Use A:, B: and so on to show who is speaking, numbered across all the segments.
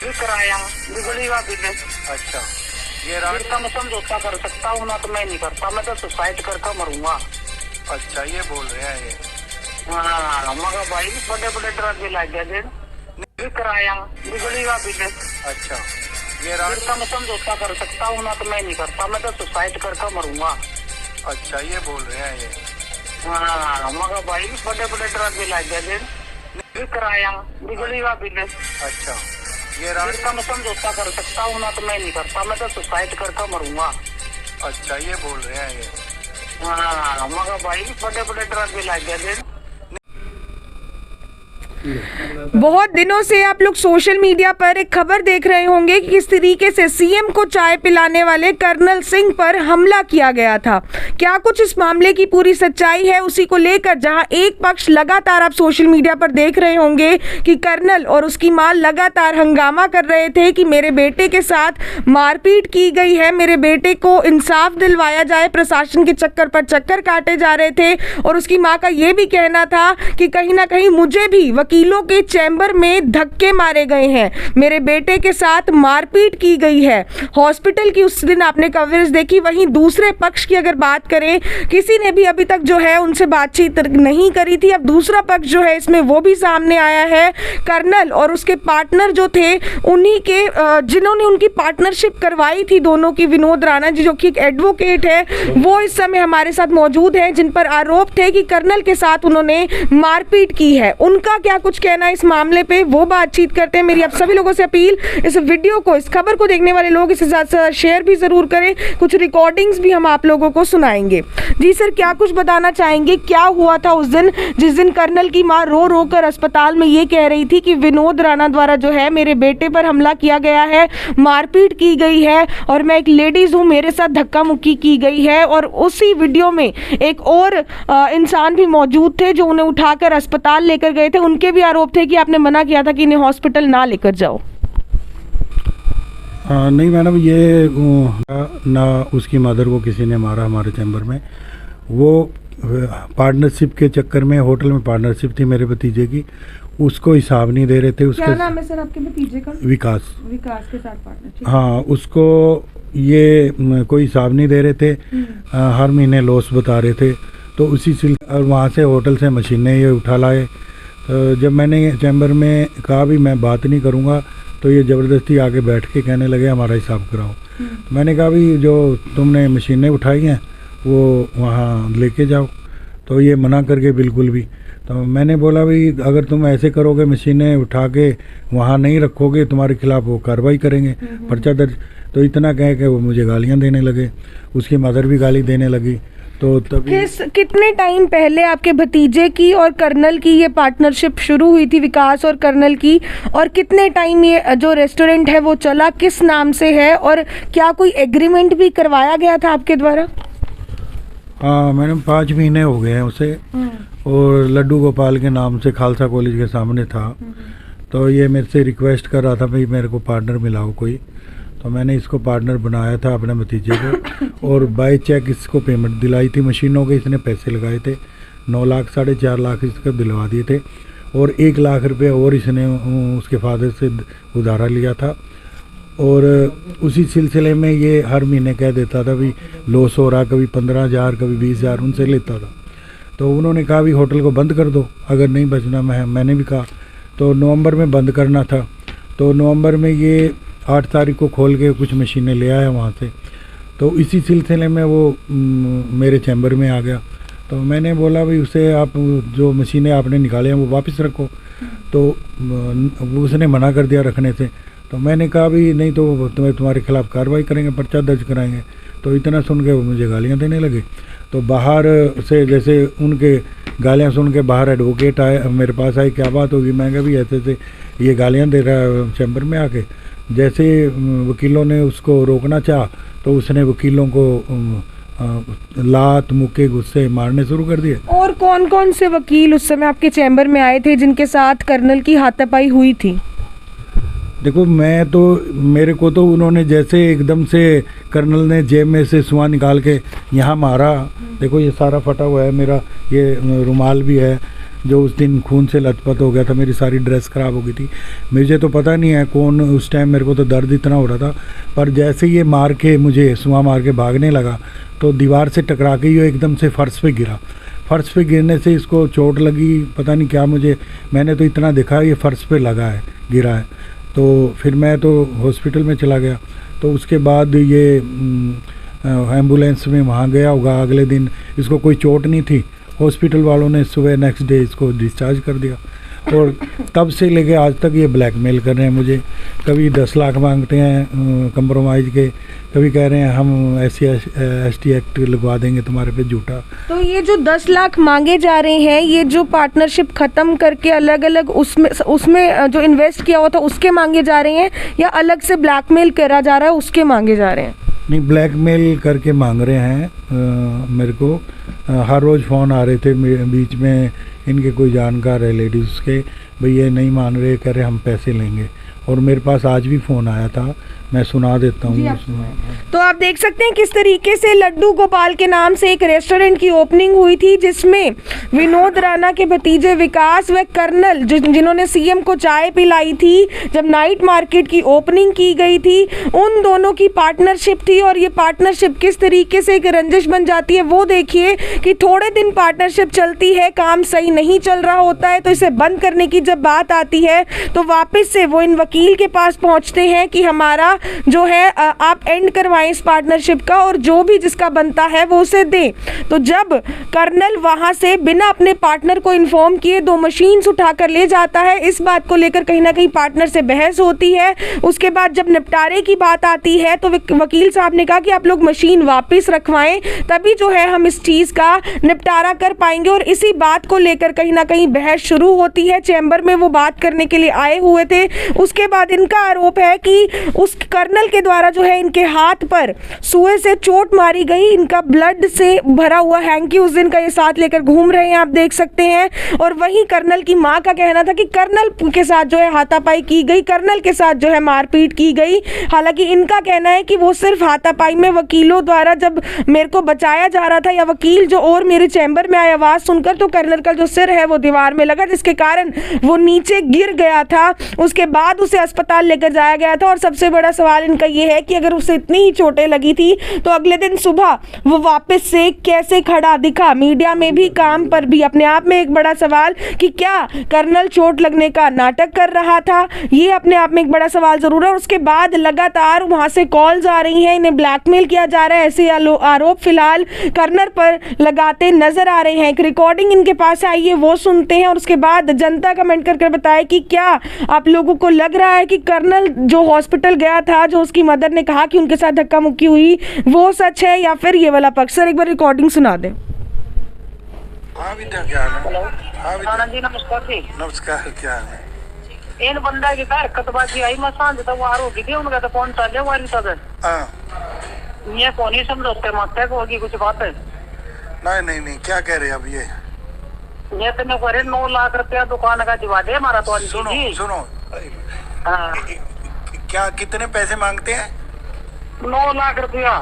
A: भी कराया बिगड़ी हुआ बिल।
B: अच्छा, ये
A: फिर का मैं समझौता कर सकता हूँ ना, तो मैं नहीं करता, मैं तो सुसाइड करके मरूंगा।
B: अच्छा, ये बोल रहे हैं ये।
A: हाँ मगर भाई बड़े बड़े ड्रग भी लग गए भी कराया बिगड़ी हुआ बिल।
B: अच्छा, ये
A: फिर का मैं समझौता कर सकता हूँ ना, तो मैं नहीं करता, मैं तो सुसाइड करके मरूंगा।
B: अच्छा, ये बोल रहे हैं ये।
A: हाँ मगर भाई बड़े बड़े ड्रग भी लग गए भी कराया बिगड़ी हुआ बिल।
B: अच्छा, ये
A: फिर का मैं समझौता कर सकता हूँ ना, तो मैं नहीं करता, मैं तो सुसाइड करके मरूंगा।
B: अच्छा, ये बोल रहे हैं ये।
A: हाँ मगर भाई बड़े बड़े ड्रग भी लग गए।
C: बहुत दिनों से आप लोग सोशल मीडिया पर एक खबर देख रहे होंगे कि किस तरीके से सीएम को चाय पिलाने वाले कर्नल सिंह पर हमला किया गया था। क्या कुछ इस मामले की पूरी सच्चाई है, उसी को लेकर जहां एक पक्ष लगातार आप सोशल मीडिया पर देख रहे होंगे कि कर्नल और उसकी मां लगातार हंगामा कर रहे थे कि मेरे बेटे के साथ मारपीट की गई है, मेरे बेटे को इंसाफ दिलवाया जाए, प्रशासन के चक्कर पर चक्कर काटे जा रहे थे। और उसकी मां का यह भी कहना था कि कहीं ना कहीं मुझे भी वकीलों के चैम्बर में धक्के मारे गए हैं, मेरे बेटे के साथ मारपीट की गई है। हॉस्पिटल की उस दिन आपने कवरेज देखी। वहीं दूसरे पक्ष की अगर बात करें, किसी ने भी अभी तक जो है उनसे बातचीत नहीं करी थी। अब दूसरा पक्ष जो है इसमें वो भी सामने आया है। कर्नल और उसके पार्टनर जो थे, उन्हीं के जिन्होंने उनकी पार्टनरशिप करवाई थी दोनों की, विनोद राणा जी जो कि एक एडवोकेट है, वो इस समय हमारे साथ मौजूद हैं, जिन पर आरोप थे कि कर्नल के साथ उन्होंने मारपीट की है। उनका क्या कुछ कहना इस मामले पे, वो बातचीत करते हैं। मेरी आप सभी लोगों से अपील, इस वीडियो को, इस खबर को देखने वाले लोग इसे ज़्यादा से ज़्यादा शेयर भी जरूर करें। कुछ रिकॉर्डिंग्स भी हम आप लोगों को सुनाएंगे। जी सर, क्या कुछ बताना चाहेंगे, क्या हुआ था उस दिन जिस दिन कर्नल की मां रो रो कर अस्पताल में ये कह रही थी कि विनोद राणा द्वारा जो है मेरे बेटे पर हमला किया गया है, मारपीट की गई है और मैं एक लेडीज हूँ, मेरे साथ धक्का मुक्की की गई है। और उसी वीडियो में एक और इंसान भी मौजूद थे जो उन्हें उठाकर अस्पताल लेकर गए थे। उनके भी आरोप थे कि आपने मना किया था कि इन्हें हॉस्पिटल ना लेकर जाओ।
D: नहीं मैडम, ये ना उसकी मदर को किसी ने मारा हमारे चैम्बर में। वो पार्टनरशिप के चक्कर में, होटल में पार्टनरशिप थी मेरे भतीजे की, उसको हिसाब नहीं दे रहे थे। उसके
C: क्या नाम है सर आपके भतीजे का?
D: विकास।
C: विकास के साथ पार्टनरशिप?
D: हाँ, उसको ये कोई हिसाब नहीं दे रहे थे, हर महीने लॉस बता रहे थे। तो उसी सिलसिले और वहाँ से होटल से मशीनें ये उठा लाए। जब मैंने चैम्बर में कहा भी मैं बात नहीं करूँगा, तो ये ज़बरदस्ती आके बैठ के कहने लगे हमारा हिसाब कराओ। मैंने कहा भी जो तुमने मशीनें उठाई हैं वो वहाँ लेके जाओ, तो ये मना करके बिल्कुल भी। तो मैंने बोला भी अगर तुम ऐसे करोगे, मशीनें उठा के वहाँ नहीं रखोगे, तुम्हारे खिलाफ़ वो कार्रवाई करेंगे, पर्चा दर्ज। तो इतना कह के वो मुझे गालियाँ देने लगे, उसकी मदर भी गाली देने लगी। तो तभी
C: कितने टाइम पहले आपके भतीजे की और कर्नल की ये पार्टनरशिप शुरू हुई थी, विकास और कर्नल की? और कितने टाइम ये जो रेस्टोरेंट है वो चला, किस नाम से है, और क्या कोई एग्रीमेंट भी करवाया गया था आपके द्वारा?
D: हाँ मैडम, 5 महीने हो गए हैं उसे, और लड्डू गोपाल के नाम से खालसा कॉलेज के सामने था। तो ये मेरे से रिक्वेस्ट कर रहा था भाई मेरे को पार्टनर मिलाओ कोई। तो मैंने इसको पार्टनर बनाया था अपने भतीजे को, और बाय चेक इसको पेमेंट दिलाई थी मशीनों के। इसने पैसे लगाए थे 9 लाख, 4.5 लाख इसको दिलवा दिए थे, और 1 लाख रुपये और इसने उसके फादर से उधारा लिया था। और उसी सिलसिले में ये हर महीने कह देता था भी लॉस हो रहा, कभी 15,000 कभी 20,000 उनसे लेता था। तो उन्होंने कहा भी होटल को बंद कर दो अगर नहीं बचना। मैंने भी कहा, तो नवंबर में बंद करना था। तो नवंबर में ये 8 तारीख को खोल के कुछ मशीनें ले आया वहाँ से। तो इसी सिलसिले में वो मेरे चैम्बर में आ गया। तो मैंने बोला भाई उसे, आप जो मशीनें आपने निकाले हैं वो वापस रखो। तो उसने मना कर दिया रखने से। तो मैंने कहा भी नहीं तो तुम्हारे खिलाफ़ कार्रवाई करेंगे, पर्चा दर्ज कराएंगे। तो इतना सुन के वो मुझे गालियाँ देने लगे। तो बाहर से जैसे उनके गालियाँ सुन के बाहर एडवोकेट आए, मेरे पास आए, क्या बात होगी? मैं कहा भी ऐसे ऐसे ये गालियाँ दे रहा है चैम्बर में आके। जैसे वकीलों ने उसको रोकना चाहा तो उसने वकीलों को लात मुक्के गुस्से मारने शुरू कर दिए।
C: और कौन कौन से वकील उस समय आपके चैम्बर में आए थे जिनके साथ कर्नल की हाथापाई हुई थी?
D: देखो, मेरे को तो उन्होंने जैसे एकदम से कर्नल ने जेब में से सुआ निकाल के यहाँ मारा। देखो ये सारा फटा हुआ है मेरा, ये रुमाल भी है। जो उस दिन खून से लथपथ हो गया था, मेरी सारी ड्रेस ख़राब हो गई थी। मुझे तो पता नहीं है कौन उस टाइम, मेरे को तो दर्द इतना हो रहा था, पर जैसे ये मार के मुझे सुआ मार के भागने लगा तो दीवार से टकरा के ये एकदम से फर्श पे गिरा। फर्श पे गिरने से इसको चोट लगी, पता नहीं क्या, मैंने तो इतना देखा ये फर्श पे लगा है, गिरा है। तो फिर मैं तो हॉस्पिटल में चला गया। तो उसके बाद ये एम्बुलेंस में वहाँ गया होगा अगले दिन, इसको कोई चोट नहीं थी। हॉस्पिटल वालों ने सुबह नेक्स्ट डे इसको डिस्चार्ज कर दिया। और तब से लेके आज तक ये ब्लैकमेल कर रहे हैं मुझे। कभी 10 लाख मांगते हैं कंप्रोमाइज़ के, कभी कह रहे हैं हम SC/ST एक्ट लगवा देंगे तुम्हारे पे झूठा।
C: तो ये जो 10 लाख मांगे जा रहे हैं, ये जो पार्टनरशिप खत्म करके अलग अलग उसमें जो इन्वेस्ट किया हुआ था उसके मांगे जा रहे हैं, या अलग से ब्लैकमेल करा जा रहा है उसके मांगे जा रहे हैं?
D: नहीं, ब्लैकमेल करके मांग रहे हैं मेरे को। हर रोज़ फ़ोन आ रहे थे बीच में इनके कोई जानकार है लेडीज़ के, भाई ये नहीं मान रहे, कह रहे हम पैसे लेंगे। और मेरे पास आज भी फ़ोन आया था, मैं सुना देता हूँ।
C: तो आप देख सकते हैं किस तरीके से लड्डू गोपाल के नाम से एक रेस्टोरेंट की ओपनिंग हुई थी, जिसमें विनोद राणा के भतीजे विकास व कर्नल जिन्होंने सीएम को चाय पिलाई थी जब नाइट मार्केट की ओपनिंग की गई थी, उन दोनों की पार्टनरशिप थी। और ये पार्टनरशिप किस तरीके से एक रंजिश बन जाती है वो देखिए कि थोड़े दिन पार्टनरशिप चलती है, काम सही नहीं चल रहा होता है, तो इसे बंद करने की जब बात आती है तो वापस से वो इन वकील के पास पहुंचते हैं कि हमारा जो है आप एंड करवाएं इस पार्टनरशिप का, और जो भी जिसका बनता है वो उसे दें। तो जब कर्नल वहां से बिना अपने पार्टनर को इन्फॉर्म किए 2 मशीन्स उठाकर ले जाता है, इस बात को लेकर कहीं ना कहीं पार्टनर से बहस होती है। उसके बाद जब निपटारे की बात आती है तो वकील साहब ने कहा कि आप लोग मशीन वापस रखवाएं, तभी जो है हम इस चीज का निपटारा कर पाएंगे। और इसी बात को लेकर कहीं ना कहीं बहस शुरू होती है। चैम्बर में वो बात करने के लिए आए हुए थे। उसके बाद इनका आरोप है कि उस कर्नल के द्वारा जो है इनके हाथ पर सुए से चोट मारी गई। इनका ब्लड से भरा हुआ हैंकी उस दिन का ये साथ लेकर घूम रहे हैं, आप देख सकते हैं। और वहीं कर्नल की मां का कहना था कि कर्नल के साथ जो है हाथापाई की गई, कर्नल के साथ जो है मारपीट की गई। हालांकि इनका कहना है कि वो सिर्फ हाथापाई में वकीलों द्वारा जब मेरे को बचाया जा रहा था, या वकील जो और मेरे चैम्बर में आए आवाज सुनकर, तो कर्नल का जो सिर है वो दीवार में लगा, जिसके कारण वो नीचे गिर गया था। उसके बाद उसे अस्पताल लेकर जाया गया था। और सबसे बड़ा सवाल इनका ये है कि अगर उसे इतनी ही चोटें लगी थी तो अगले दिन सुबह वो वापस से कैसे खड़ा दिखा, मीडिया में भी, काम पर भी। अपने आप में एक बड़ा सवाल कि क्या कर्नल चोट लगने का नाटक कर रहा था, ये अपने आप में एक बड़ा सवाल जरूर है। और उसके बाद लगातार वहां से कॉल्स आ रही हैं, इन्हें ब्लैकमेल किया जा रहा है, ऐसे आरोप फिलहाल कर्नल पर लगाते नजर आ रहे हैं। एक रिकॉर्डिंग इनके पास आई है, वो सुनते हैं और उसके बाद जनता कमेंट करके बताए कि क्या आप लोगों को लग रहा है कि कर्नल जो हॉस्पिटल गया था, जो उसकी मदर ने कहा कि उनके साथ धक्का मुक्की हुई, वो सच है या फिर ये वाला पक्ष? सर एक बार रिकॉर्डिंग सुना दें।
B: हाँ विद्या, क्या हाल है? हाँ विद्या
A: राणा जी नमस्कार जी।
B: नमस्कार, क्या हाल है?
A: इन बंदा की तार कतबाजी आई, मैं सांझ तक वार होगी थी, उनका तो फोन चाले वाली तक
B: हाँ,
A: ये फोन ही समझौते माते को होगी कुछ बात है।
B: नहीं, क्या कह रहे हैं अब ये?
A: तो मैं करे 9 लाख रुपया दुकान का दिवा दे हमारा तो।
B: सुनो,
A: हाँ,
B: क्या कितने पैसे मांगते हैं?
A: 9 लाख रुपया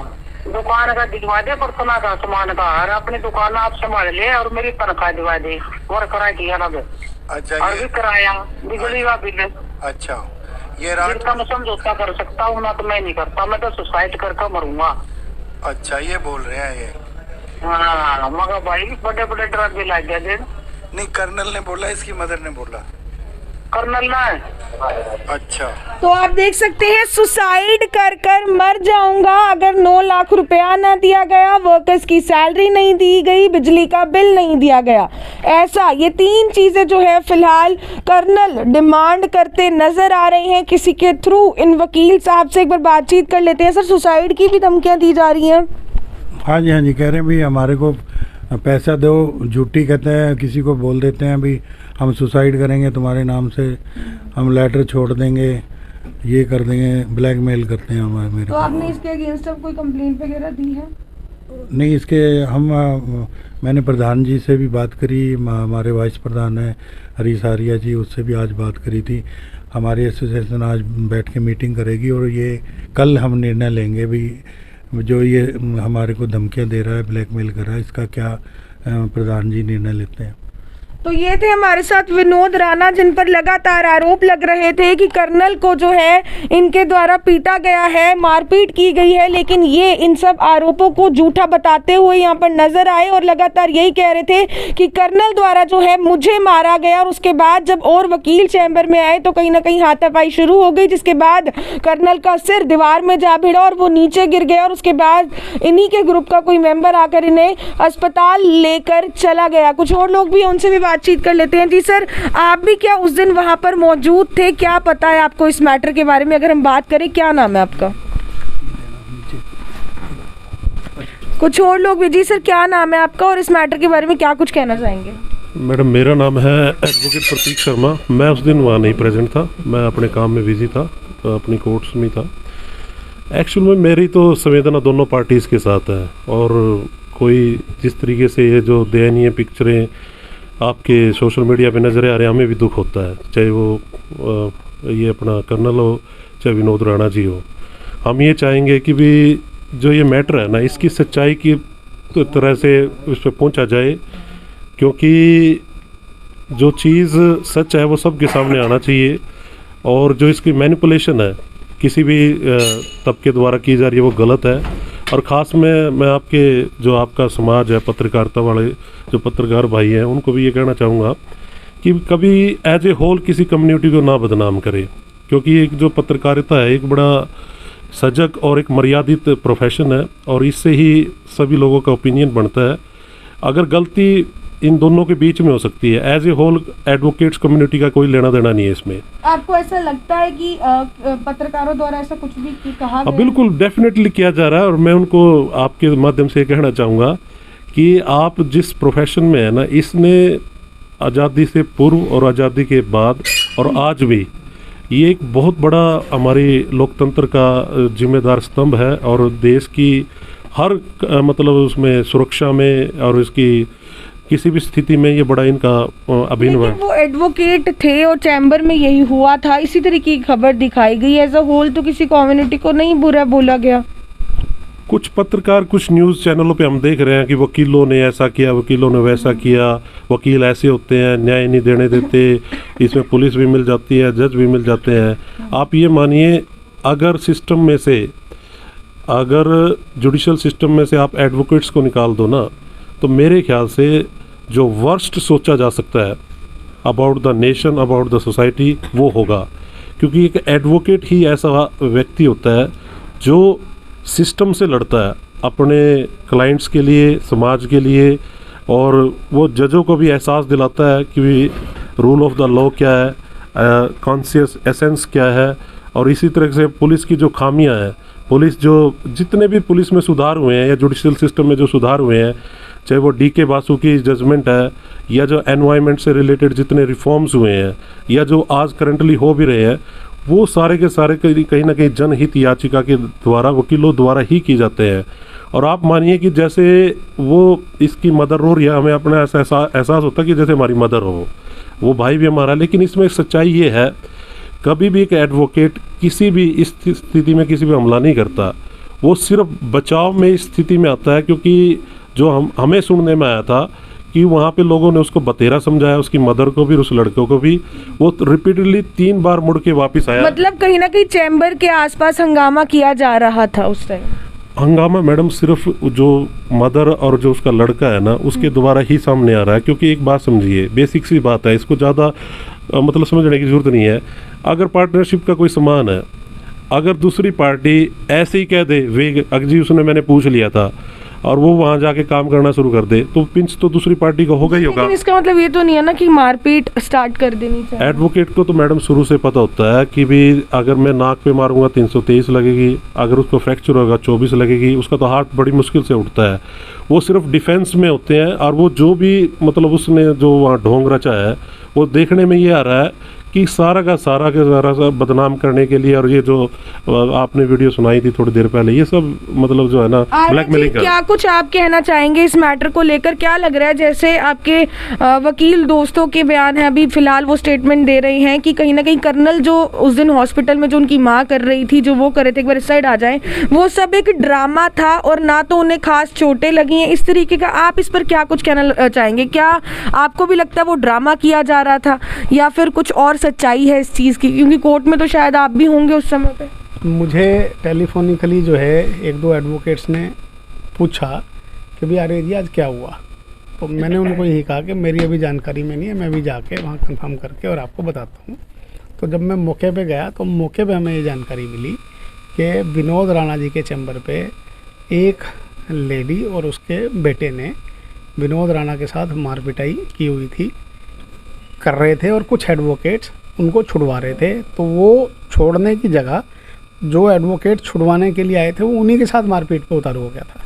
A: दुकान का दिलवा दे, बर्तना का, सामान का, और अपनी दुकान आप संभाल ले, और मेरी तनख्वाह दिवा दे, और किराया किया ना दे।
B: अच्छा,
A: और भी किराया, बिजली का बिल।
B: अच्छा, ये रात
A: जिसका मैं समझौता कर सकता हूँ ना, तो मैं नहीं करता, मैं तो सुसाइड करके मरूंगा।
B: अच्छा, ये बोल रहे हैं ये?
A: हाँ, मगर भाई बड़े बड़े ड्रग भी ला दिया।
B: नहीं, कर्नल ने बोला, इसकी मदर ने बोला?
A: कर्नल ना है।
B: अच्छा,
C: तो आप देख सकते हैं, सुसाइड कर कर मर जाऊंगा अगर 9 लाख रुपया ना दिया गया, वर्कर्स की सैलरी नहीं दी गई, बिजली का बिल नहीं दिया गया। ऐसा ये 3 चीजें जो है फिलहाल कर्नल डिमांड करते नजर आ रहे हैं किसी के थ्रू। इन वकील साहब से एक बार बातचीत कर लेते हैं। सर, सुसाइड की भी धमकियां दी जा रही हैं?
D: हाँ जी, कह रहे हैं भी हमारे को पैसा दो, झूठी कहते हैं, किसी को बोल देते हैं भी हम सुसाइड करेंगे तुम्हारे नाम से, हम लेटर छोड़ देंगे, ये कर देंगे, ब्लैकमेल करते हैं हमारे मेरे।
C: तो आपने इसके अगेंस्ट कोई कंप्लेंट वगैरह दी है?
D: नहीं, इसके मैंने प्रधान जी से भी बात करी, हमारे वाइस प्रधान है हरीश आर्या जी, उससे भी आज बात करी थी। हमारी एसोसिएशन आज बैठ के मीटिंग करेगी और ये कल हम निर्णय लेंगे भी जो ये हमारे को धमकियां दे रहा है, ब्लैकमेल कर रहा है, इसका क्या प्रधान जी निर्णय लेते हैं।
C: तो ये थे हमारे साथ विनोद राणा, जिन पर लगातार आरोप लग रहे थे कि कर्नल को जो है इनके द्वारा पीटा गया है, मारपीट की गई है, लेकिन ये इन सब आरोपों को झूठा बताते हुए यहाँ पर नजर आए और लगातार यही कह रहे थे कि कर्नल द्वारा जो है मुझे मारा गया। और उसके बाद जब और वकील चैम्बर में आए तो कहीं ना कहीं हाथापाई शुरू हो गई, जिसके बाद कर्नल का सिर दीवार में जा भिड़ा और वो नीचे गिर गया। और उसके बाद इन्हीं के ग्रुप का कोई मेंबर आकर इन्हें अस्पताल लेकर चला गया। कुछ और लोग भी, उनसे भी बातचीत कर लेते हैं। जी सर, आप भी क्या उस दिन वहां पर मौजूद थे? क्या पता है आपको इस मैटर के बारे में? अगर हम बात करें, क्या नाम है आपका? कुछ और लोग भी। जी सर, क्या नाम है आपका और इस मैटर के बारे में क्या कुछ कहना चाहेंगे?
E: मैडम, मेरा नाम है एडवोकेट प्रतीक शर्मा। मैं उस दिन वहाँ नहीं प्रेजेंट था, मैं अपने काम में बिजी था, अपनी कोर्ट्स में था। एक्चुअल में मेरी तो संवेदना दोनों पार्टीज़ के साथ है, और कोई जिस तरीके से ये जो दयनीय पिक्चरें आपके सोशल मीडिया पे नज़र आ रहे हैं, हमें भी दुख होता है, चाहे वो ये अपना कर्नल हो, चाहे विनोद राणा जी हो। हम ये चाहेंगे कि भी जो ये मैटर है ना, इसकी सच्चाई की तो तरह से उस पर पहुँचा जाए, क्योंकि जो चीज़ सच है वो सबके सामने आना चाहिए। और जो इसकी मैनिपुलेशन है किसी भी तबके द्वारा की जा रही है, वो गलत है। और ख़ास में मैं आपके जो आपका समाज है, पत्रकारिता वाले जो पत्रकार भाई हैं, उनको भी ये कहना चाहूँगा कि कभी एज ए होल किसी कम्युनिटी को ना बदनाम करें, क्योंकि एक जो पत्रकारिता है एक बड़ा सजग और एक मर्यादित प्रोफेशन है, और इससे ही सभी लोगों का ओपिनियन बनता है। अगर गलती इन दोनों के बीच में हो सकती है, as a whole advocates community का कोई लेना देना नहीं है इसमें।
C: आपको ऐसा लगता है कि पत्रकारों द्वारा ऐसा कुछ भी कहा गया?
E: बिल्कुल डेफिनेटली किया जा रहा है, और मैं उनको आपके माध्यम से कहना चाहूँगा कि आप जिस प्रोफेशन में है ना, इसने आज़ादी से पूर्व और आज़ादी के बाद और आज भी ये एक बहुत बड़ा हमारी लोकतंत्र का जिम्मेदार स्तंभ है, और देश की हर मतलब उसमें सुरक्षा में और इसकी किसी भी स्थिति में ये बड़ा इनका अभिनव है।
C: वो एडवोकेट थे और चैम्बर में यही हुआ था, इसी तरीके की खबर दिखाई गई। एज अ होल तो किसी कम्युनिटी को नहीं बुरा बोला गया।
E: कुछ पत्रकार, कुछ न्यूज़ चैनलों पे हम देख रहे हैं कि वकीलों ने ऐसा किया, वकीलों ने वैसा किया, वकील ऐसे होते हैं, न्याय नहीं देने देते, इसमें पुलिस भी मिल जाती है, जज भी मिल जाते हैं। आप ये मानिए, अगर सिस्टम में से, अगर जुडिशल सिस्टम में से आप एडवोकेट्स को निकाल दो ना, तो मेरे ख्याल से जो वर्स्ट सोचा जा सकता है about the nation, about the society, वो होगा। क्योंकि एक एडवोकेट ही ऐसा व्यक्ति होता है जो सिस्टम से लड़ता है अपने क्लाइंट्स के लिए, समाज के लिए, और वो जजों को भी एहसास दिलाता है कि रूल ऑफ द लॉ क्या है, कॉन्शियस एसेंस क्या है। और इसी तरह से पुलिस की जो खामियां हैं, पुलिस जो जितने भी पुलिस में सुधार हुए हैं या जुडिशल सिस्टम में जो सुधार हुए हैं, चाहे वो DK बासु की जजमेंट है, या जो एनवायरनमेंट से रिलेटेड जितने रिफॉर्म्स हुए हैं, या जो आज करंटली हो भी रहे हैं, वो सारे के सारे कहीं ना कहीं जनहित याचिका के द्वारा, वकीलों द्वारा ही की जाते हैं। और आप मानिए कि जैसे वो इसकी मदर हो रही है, हमें अपना ऐसा एहसास होता है कि जैसे हमारी मदर हो, वो भाई भी हमारा। लेकिन इसमें सच्चाई ये है, कभी भी एक एडवोकेट किसी भी स्थिति में किसी भी हमला नहीं करता, वो सिर्फ बचाव में इस स्थिति में आता है। क्योंकि जो हमें सुनने में आया था कि वहाँ पे लोगों ने उसको बतेरा समझाया, उसकी मदर को भी, उस लड़कों को भी। वो रिपीटेडली 3 बार मुड़ के वापस आया।
C: मतलब कहीं ना कहीं चैम्बर के आसपास हंगामा किया जा रहा था उस टाइम।
E: हंगामा मैडम सिर्फ जो मदर और जो उसका लड़का है ना, उसके द्वारा ही सामने आ रहा है। क्योंकि एक बात समझिए, बेसिक सी बात है, इसको ज़्यादा मतलब समझने की ज़रूरत नहीं है। अगर पार्टनरशिप का कोई सामान है, अगर दूसरी पार्टी ऐसे ही कह दे, वे अजी उसने मैंने पूछ लिया था, और वो वहाँ जाके काम करना शुरू कर दे, तो पिंच तो दूसरी पार्टी को होगा ही होगा।
C: लेकिन इसका मतलब ये तो नहीं है ना कि मारपीट स्टार्ट कर देनी चाहिए।
E: एडवोकेट को तो मैडम शुरू से पता होता है कि भी अगर मैं नाक पे मारूंगा 323 लगेगी, अगर उसको फ्रैक्चर होगा 24 लगेगी, उसका तो हार्ट बड़ी मुश्किल से उठता है। वो सिर्फ डिफेंस में होते हैं, और वो जो भी मतलब उसने जो वहाँ ढोंग रचा है, वो देखने में ये आ रहा है कि सारा का सारा बदनाम करने के लिए, और ये जो आपने वीडियो सुनाई थी थोड़ी देर पहले, ये सब मतलब जो है ना ब्लैकमेलिंग कर।
C: क्या कुछ आप कहना चाहेंगे इस मैटर को लेकर? क्या लग रहा है, जैसे आपके वकील दोस्तों के बयान है, अभी फिलहाल वो स्टेटमेंट दे रहे हैं कि कहीं ना कहीं कर्नल जो उस दिन हॉस्पिटल में जो उनकी माँ कर रही थी, जो वो कर रहे थे, एक बार इस साइड आ जाए, वो सब एक ड्रामा था और ना तो उन्हें खास चोटें लगी हैं, इस तरीके का। आप इस पर क्या कुछ कहना चाहेंगे? क्या आपको भी लगता है वो ड्रामा किया जा रहा था या फिर कुछ और सच्चाई है इस चीज़ की? क्योंकि कोर्ट में तो शायद आप भी होंगे उस समय पे।
F: मुझे टेलीफोनिकली जो है एक दो एडवोकेट्स ने पूछा कि भाई अरे जी आज क्या हुआ, तो मैंने उनको यही कहा कि मेरी अभी जानकारी में नहीं है, मैं भी जाके वहाँ कंफर्म करके और आपको बताता हूँ। तो जब मैं मौके पे गया तो मौके पे हमें ये जानकारी मिली कि विनोद राणा जी के चैम्बर पे एक लेडी और उसके बेटे ने विनोद राणा के साथ मारपिटाई की हुई थी, कर रहे थे, और कुछ एडवोकेट्स उनको छुड़वा रहे थे। तो वो छोड़ने की जगह जो एडवोकेट छुड़वाने के लिए आए थे वो उन्हीं के साथ मारपीट पे उतारू हो गया था।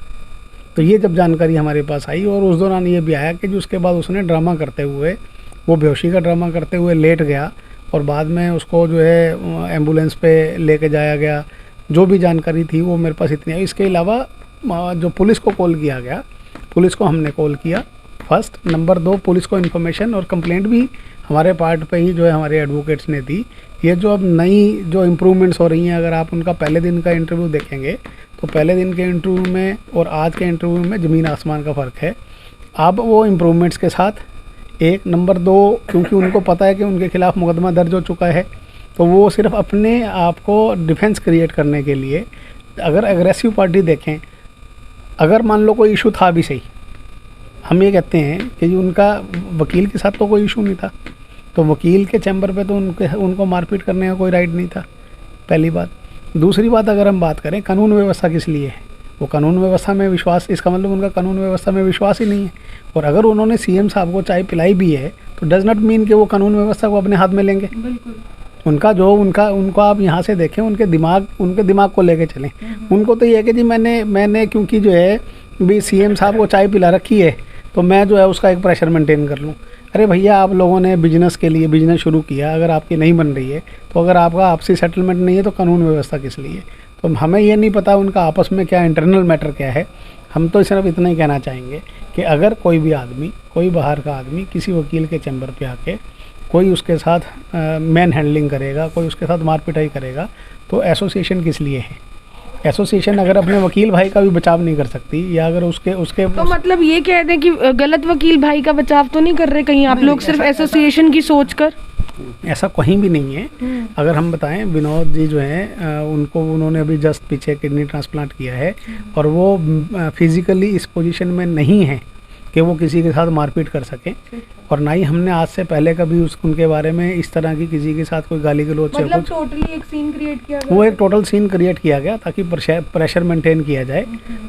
F: तो ये जब जानकारी हमारे पास आई, और उस दौरान ये भी आया कि जो उसके बाद उसने ड्रामा करते हुए, वो बेहोशी का ड्रामा करते हुए लेट गया और बाद में उसको जो है एम्बुलेंस पे लेके जाया गया। जो भी जानकारी थी वो मेरे पास इतनी है। इसके अलावा जो पुलिस को कॉल किया गया, पुलिस को हमने कॉल किया फर्स्ट। नंबर 2, पुलिस को इन्फॉर्मेशन और कंप्लेंट भी हमारे पार्ट पे ही जो है हमारे एडवोकेट्स ने दी। ये जो अब नई जो इम्प्रूवमेंट्स हो रही हैं, अगर आप उनका पहले दिन का इंटरव्यू देखेंगे तो पहले दिन के इंटरव्यू में और आज के इंटरव्यू में ज़मीन आसमान का फ़र्क है। अब वो इम्प्रूवमेंट्स के साथ एक, नंबर 2, क्योंकि उनको पता है कि उनके खिलाफ़ मुकदमा दर्ज हो चुका है, तो वो सिर्फ अपने आप को डिफेंस क्रिएट करने के लिए, अगर एग्रेसिव पार्टी देखें, अगर मान लो कोई इशू था भी सही, हम ये कहते हैं कि उनका वकील के साथ तो कोई इशू नहीं था, तो वकील के चैम्बर पे तो उनको मारपीट करने का कोई राइट नहीं था, पहली बात। दूसरी बात, अगर हम बात करें कानून व्यवस्था किस लिए है, वो कानून व्यवस्था में विश्वास, इसका मतलब उनका कानून व्यवस्था में विश्वास ही नहीं है। और अगर उन्होंने सीएम साहब को चाय पिलाई भी है तो डज नॉट मीन कि वो कानून व्यवस्था को अपने हाथ में लेंगे। उनको आप यहाँ से देखें, उनके दिमाग को लेके चलें। उनको तो ये है कि जी मैंने क्योंकि जो है भी सीएम साहब को चाय पिला रखी है तो मैं जो है उसका एक प्रेशर मेंटेन कर लूँ। अरे भैया, आप लोगों ने बिजनेस के लिए बिजनेस शुरू किया, अगर आपकी नहीं बन रही है तो अगर आपका आपसी सेटलमेंट नहीं है तो कानून व्यवस्था किस लिए? तो हमें ये नहीं पता उनका आपस में क्या इंटरनल मैटर क्या है। हम तो सिर्फ इतना ही कहना चाहेंगे कि अगर कोई भी आदमी, कोई बाहर का आदमी किसी वकील के चैम्बर पे आके कोई उसके साथ मैन हैंडलिंग करेगा, कोई उसके साथ मारपिटाई करेगा, तो एसोसिएशन किस लिए है? एसोसिएशन अगर अपने वकील भाई का भी बचाव नहीं कर सकती, या अगर उसके
C: तो मतलब ये कह दें कि गलत वकील भाई का बचाव तो नहीं कर रहे कहीं आप लोग, सिर्फ एसोसिएशन की सोच कर?
F: ऐसा कहीं भी नहीं है। अगर हम बताएं, विनोद जी जो हैं उन्होंने अभी जस्ट पीछे किडनी ट्रांसप्लांट किया है और वो फिजिकली इस पोजीशन में नहीं है कि वो किसी के साथ मारपीट कर सकें, और ना ही हमने आज से पहले कभी उनके बारे में इस तरह की किसी के साथ कोई गाली गलौज,
C: मतलब टोटली एक सीन क्रिएट किया गया।
F: वो एक टोटल सीन क्रिएट किया गया ताकि प्रेशर मेंटेन किया जाए।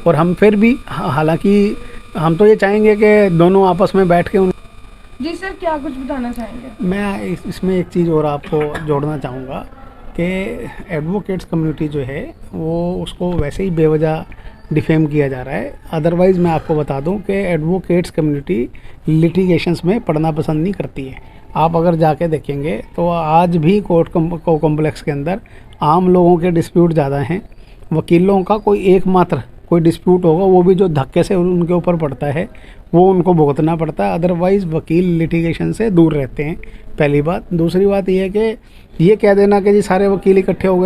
F: और हम फिर भी, हालांकि हम तो ये चाहेंगे कि दोनों आपस में बैठ के
C: जी सर, क्या कुछ बताना चाहेंगे?
F: मैं इसमें एक चीज़ और आपको जोड़ना चाहूँगा कि एडवोकेट्स कम्युनिटी जो है वो उसको वैसे ही बेवजह डिफेम किया जा रहा है। अदरवाइज़ मैं आपको बता दूं कि एडवोकेट्स कम्युनिटी लिटिगेशंस में पढ़ना पसंद नहीं करती है। आप अगर जाके देखेंगे तो आज भी कोर्ट कॉम्प्लेक्स के अंदर आम लोगों के डिस्प्यूट ज़्यादा हैं। वकीलों का कोई डिस्प्यूट होगा, वो भी जो धक्के से उनके ऊपर पड़ता है वो उनको भुगतना पड़ता है। अदरवाइज़ वकील लिटिगेशन से दूर रहते हैं, पहली बात। दूसरी बात ये है कि ये कह देना कि जी सारे वकील इकट्ठे हो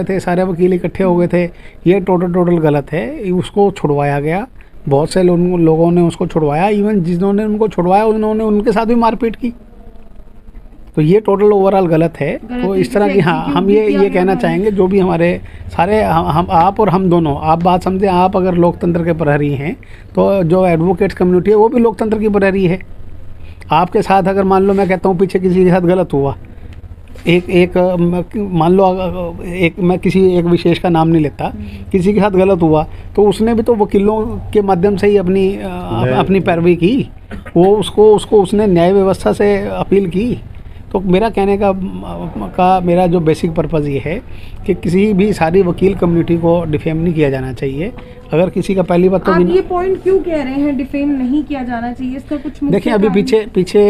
F: गए थे, ये टोटल गलत है। उसको छुड़वाया गया, बहुत से लोगों ने उसको छुड़वाया, इवन जिन्होंने उनको छुड़वाया उन्होंने उनके साथ भी मारपीट की, तो ये टोटल ओवरऑल गलत है। तो इस तरह की, हाँ, हम ये कहना चाहेंगे, जो भी हमारे सारे हम आप और हम दोनों, आप बात समझें, आप अगर लोकतंत्र के प्रहरी हैं तो जो एडवोकेट्स कम्युनिटी है वो भी लोकतंत्र की प्रहरी है। आपके साथ अगर मान लो मैं कहता हूँ पीछे किसी के साथ गलत हुआ, मान लो मैं किसी एक विशेष का नाम नहीं लेता, किसी के साथ गलत हुआ तो उसने भी तो वकीलों के माध्यम से ही अपनी पैरवी की, वो उसको उसने न्याय व्यवस्था से अपील की। तो मेरा कहने का मेरा जो बेसिक पर्पज़ ये है कि किसी भी सारी वकील कम्युनिटी को डिफेम नहीं किया जाना चाहिए। अगर किसी का, पहली बात तो
C: आप ये पॉइंट क्यों कह रहे हैं डिफेम नहीं किया जाना चाहिए, इसका कुछ
F: देखिए, अभी पीछे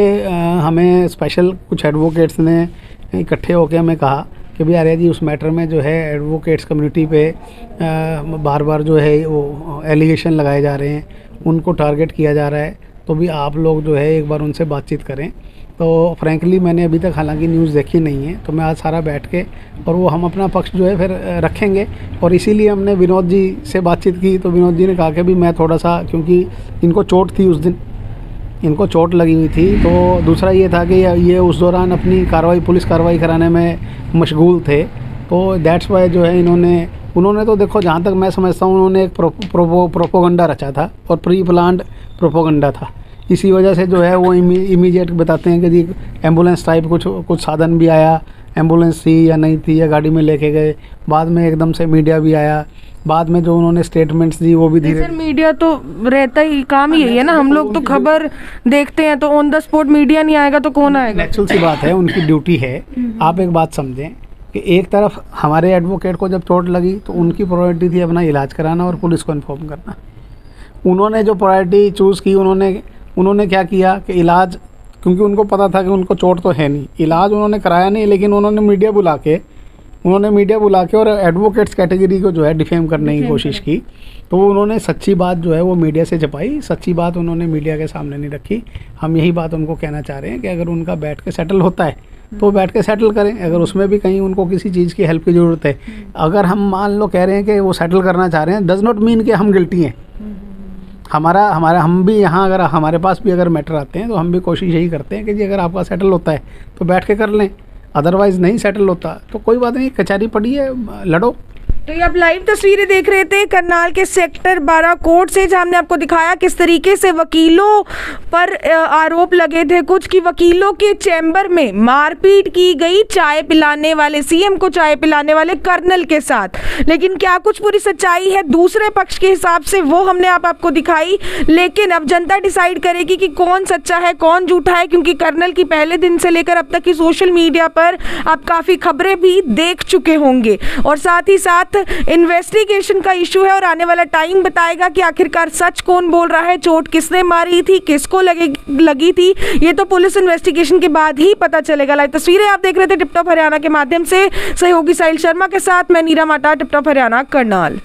F: हमें स्पेशल कुछ एडवोकेट्स ने इकट्ठे होकर हमें कहा कि भाई आर्या जी उस मैटर में जो है एडवोकेट्स कम्युनिटी पे बार बार जो है वो एलिगेशन लगाए जा रहे हैं, उनको टारगेट किया जा रहा है, तो भी आप लोग जो है एक बार उनसे बातचीत करें। तो फ्रैंकली मैंने अभी तक हालांकि न्यूज़ देखी नहीं है, तो मैं आज सारा बैठ के और वो हम अपना पक्ष जो है फिर रखेंगे। और इसीलिए हमने विनोद जी से बातचीत की, तो विनोद जी ने कहा कि भी मैं थोड़ा सा, क्योंकि इनको चोट थी उस दिन, इनको चोट लगी हुई थी, तो दूसरा ये था कि ये उस दौरान अपनी कार्रवाई, पुलिस कार्रवाई कराने में मशगूल थे, तो दैट्स वाई जो है उन्होंने तो देखो जहाँ तक मैं समझता हूँ उन्होंने एक प्रोपोगंडा रचा था और प्री प्लान्ड प्रोपोगंडा था। इसी वजह से जो है वो इमीडिएट बताते हैं कि जी एम्बुलेंस टाइप कुछ साधन भी आया, एम्बुलेंस थी या नहीं थी या गाड़ी में लेके गए, बाद में एकदम से मीडिया भी आया, बाद में जो उन्होंने स्टेटमेंट्स दी वो भी धीरे।
C: सर मीडिया तो रहता ही, काम ही यही है ना, हम लोग तो खबर देखते हैं, तो ऑन द स्पॉट मीडिया नहीं आएगा तो कौन आएगा?
F: नेचुरल सी बात है, उनकी ड्यूटी है। आप एक बात समझें कि एक तरफ हमारे एडवोकेट को जब चोट लगी तो उनकी प्रायोरिटी थी अपना इलाज कराना और पुलिस को इन्फॉर्म करना। उन्होंने जो प्रायोरिटी चूज़ की, उन्होंने क्या किया कि इलाज, क्योंकि उनको पता था कि उनको चोट तो है नहीं, इलाज उन्होंने कराया नहीं, लेकिन उन्होंने मीडिया बुला के और एडवोकेट्स कैटेगरी को जो है डिफेम करने की कोशिश की। तो उन्होंने सच्ची बात जो है वो मीडिया से छुपाई, सच्ची बात उन्होंने मीडिया के सामने नहीं रखी। हम यही बात उनको कहना चाह रहे हैं कि अगर उनका बैठ के सेटल होता है तो बैठ के सेटल करें, अगर उसमें भी कहीं उनको किसी चीज़ की हेल्प की ज़रूरत है। अगर हम मान लो कह रहे हैं कि वो सेटल करना चाह रहे हैं, डज नॉट मीन कि हम गिल्टी हैं। हम भी यहाँ अगर हमारे पास भी अगर मैटर आते हैं तो हम भी कोशिश यही करते हैं कि जी अगर आपका सेटल होता है तो बैठ के कर लें, अदरवाइज़ नहीं सेटल होता तो कोई बात नहीं, कचहरी पड़ी है, लड़ो।
C: तो ये आप लाइव तस्वीरें देख रहे थे करनाल के सेक्टर 12 कोर्ट से, जहां हमने आपको दिखाया किस तरीके से वकीलों पर आरोप लगे थे कुछ कि वकीलों के चैम्बर में मारपीट की गई चाय पिलाने वाले, सीएम को चाय पिलाने वाले कर्नल के साथ। लेकिन क्या कुछ पूरी सच्चाई है दूसरे पक्ष के हिसाब से, वो हमने आपको दिखाई। लेकिन अब जनता डिसाइड करेगी कि कौन सच्चा है कौन झूठा है, क्योंकि कर्नल की पहले दिन से लेकर अब तक की सोशल मीडिया पर आप काफ़ी खबरें भी देख चुके होंगे। और साथ ही साथ इन्वेस्टिगेशन का इशू है और आने वाला टाइम बताएगा कि आखिरकार सच कौन बोल रहा है, चोट किसने मारी थी, किसको लगी थी, ये तो पुलिस इन्वेस्टिगेशन के बाद ही पता चलेगा। लाइव तस्वीरें आप देख रहे थे टिप टॉप हरियाणा के माध्यम से, सहयोगी साहिल शर्मा के साथ मैं नीरा माटा, टिप टॉप हरियाणा, करनाल।